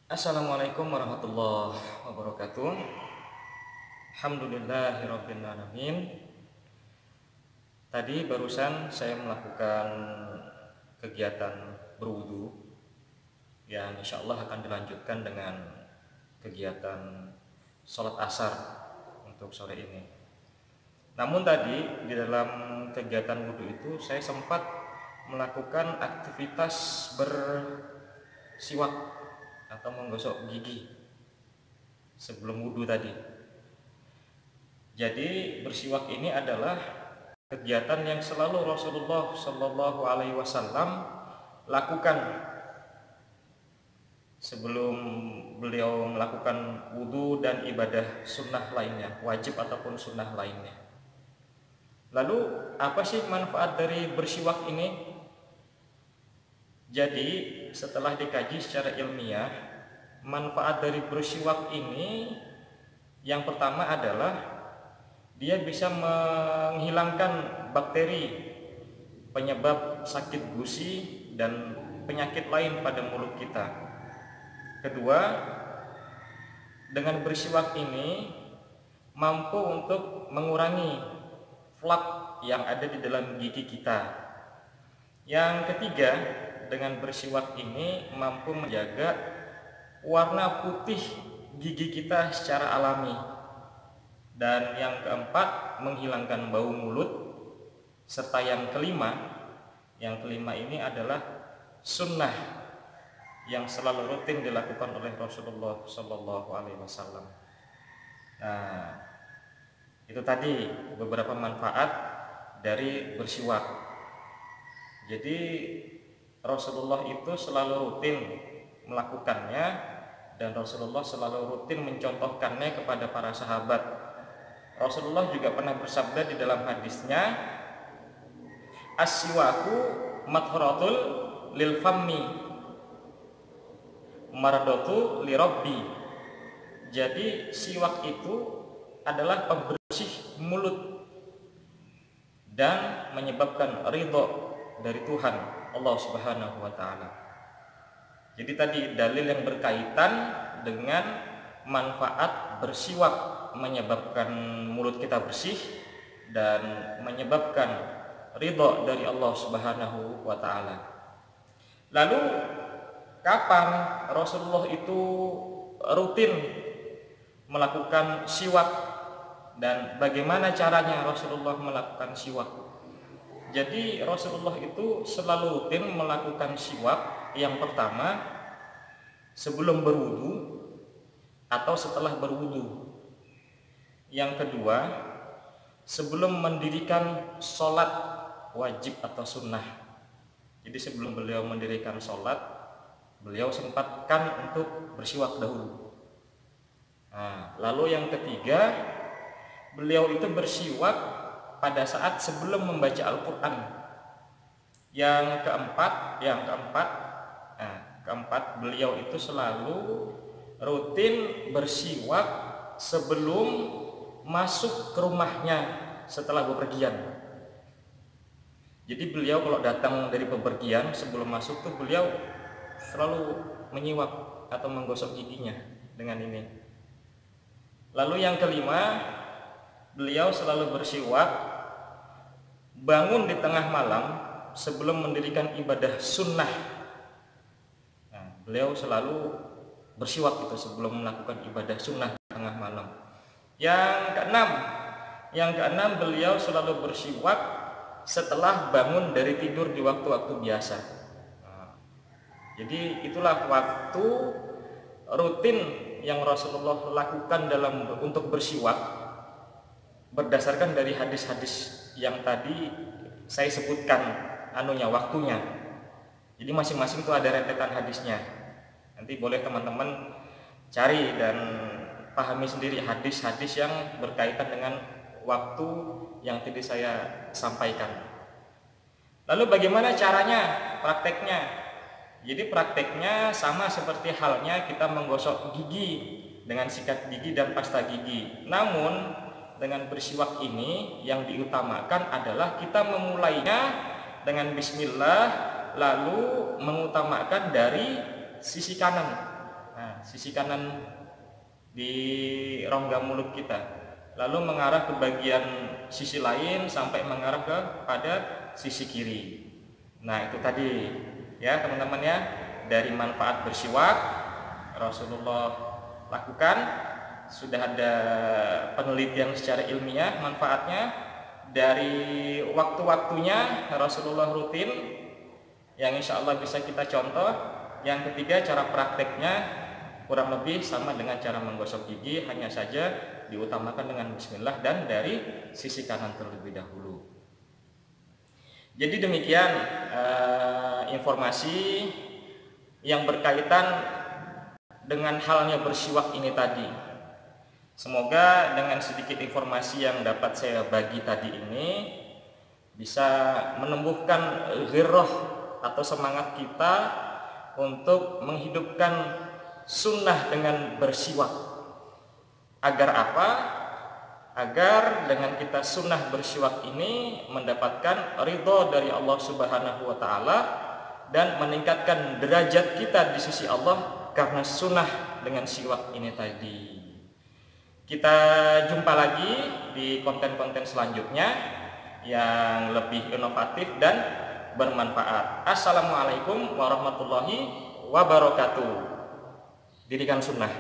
Assalamualaikum warahmatullahi wabarakatuh. Alhamdulillahirabbil alamin. Tadi barusan saya melakukan kegiatan berwudu yang insya Allah akan dilanjutkan dengan kegiatan sholat asar untuk sore ini. Namun tadi di dalam kegiatan wudu itu saya sempat melakukan aktivitas bersiwak atau menggosok gigi sebelum wudu tadi. Jadi bersiwak ini adalah kegiatan yang selalu Rasulullah Shallallahu Alaihi Wasallam lakukan sebelum beliau melakukan wudu dan ibadah sunnah lainnya, wajib ataupun sunnah lainnya. Lalu apa sih manfaat dari bersiwak ini? Jadi setelah dikaji secara ilmiah, manfaat dari bersiwak ini yang pertama adalah dia bisa menghilangkan bakteri penyebab sakit gusi dan penyakit lain pada mulut kita. Kedua, dengan bersiwak ini mampu untuk mengurangi flak yang ada di dalam gigi kita. Yang ketiga, dengan bersiwak ini mampu menjaga warna putih gigi kita secara alami. Dan yang keempat, menghilangkan bau mulut. Serta yang kelima ini adalah sunnah yang selalu rutin dilakukan oleh Rasulullah Shallallahu Alaihi Wasallam. Nah, itu tadi beberapa manfaat dari bersiwak. Jadi Rasulullah itu selalu rutin melakukannya dan Rasulullah selalu rutin mencontohkannya kepada para sahabat. Rasulullah juga pernah bersabda di dalam hadisnya, as-siwaku mathratul lil fammi mardatu li rabbi. Jadi siwak itu adalah pembersih mulut dan menyebabkan ridho dari Tuhan Allah Subhanahu wa taala. Jadi tadi dalil yang berkaitan dengan manfaat bersiwak menyebabkan mulut kita bersih dan menyebabkan ridho dari Allah Subhanahu wa taala. Lalu kapan Rasulullah itu rutin melakukan siwak dan bagaimana caranya Rasulullah melakukan siwak? Jadi Rasulullah itu selalu rutin melakukan siwak. Yang pertama sebelum berwudu atau setelah berwudu. Yang kedua sebelum mendirikan sholat wajib atau sunnah. Jadi sebelum beliau mendirikan sholat, beliau sempatkan untuk bersiwak dahulu. Nah, lalu yang ketiga, beliau itu bersiwak pada saat sebelum membaca Al-Quran. Yang keempat, beliau itu selalu rutin bersiwak sebelum masuk ke rumahnya setelah bepergian. Jadi beliau kalau datang dari bepergian sebelum masuk tuh beliau selalu menyiwak atau menggosok giginya dengan ini. Lalu yang kelima, beliau selalu bersiwak bangun di tengah malam sebelum mendirikan ibadah sunnah. Nah, beliau selalu bersiwak itu sebelum melakukan ibadah sunnah di tengah malam. Yang keenam, beliau selalu bersiwak setelah bangun dari tidur di waktu-waktu biasa. Nah, jadi itulah waktu rutin yang Rasulullah lakukan untuk bersiwak berdasarkan dari hadis-hadis yang tadi saya sebutkan waktunya. Jadi masing-masing itu ada rentetan hadisnya. Nanti boleh teman-teman cari dan pahami sendiri hadis-hadis yang berkaitan dengan waktu yang tadi saya sampaikan. Lalu bagaimana caranya, prakteknya? Jadi prakteknya sama seperti halnya kita menggosok gigi dengan sikat gigi dan pasta gigi. Namun dengan bersiwak ini yang diutamakan adalah kita memulainya dengan bismillah, lalu mengutamakan dari sisi kanan. Nah, sisi kanan di rongga mulut kita, lalu mengarah ke bagian sisi lain sampai mengarah pada sisi kiri. Nah, itu tadi ya teman-teman ya, dari manfaat bersiwak Rasulullah lakukan, sudah ada penelitian secara ilmiah manfaatnya. Dari waktu-waktunya Rasulullah rutin, yang insya Allah bisa kita contoh. Yang ketiga, cara prakteknya kurang lebih sama dengan cara menggosok gigi, hanya saja diutamakan dengan bismillah dan dari sisi kanan terlebih dahulu. Jadi demikian informasi yang berkaitan dengan halnya bersiwak ini tadi. Semoga dengan sedikit informasi yang dapat saya bagi tadi ini bisa menumbuhkan ghirrah atau semangat kita untuk menghidupkan sunnah dengan bersiwak. Agar apa? Agar dengan kita sunnah bersiwak ini mendapatkan ridho dari Allah Subhanahu wa Ta'ala dan meningkatkan derajat kita di sisi Allah karena sunnah dengan siwak ini tadi. Kita jumpa lagi di konten-konten selanjutnya yang lebih inovatif dan bermanfaat. Assalamualaikum warahmatullahi wabarakatuh. Didikan sunnah.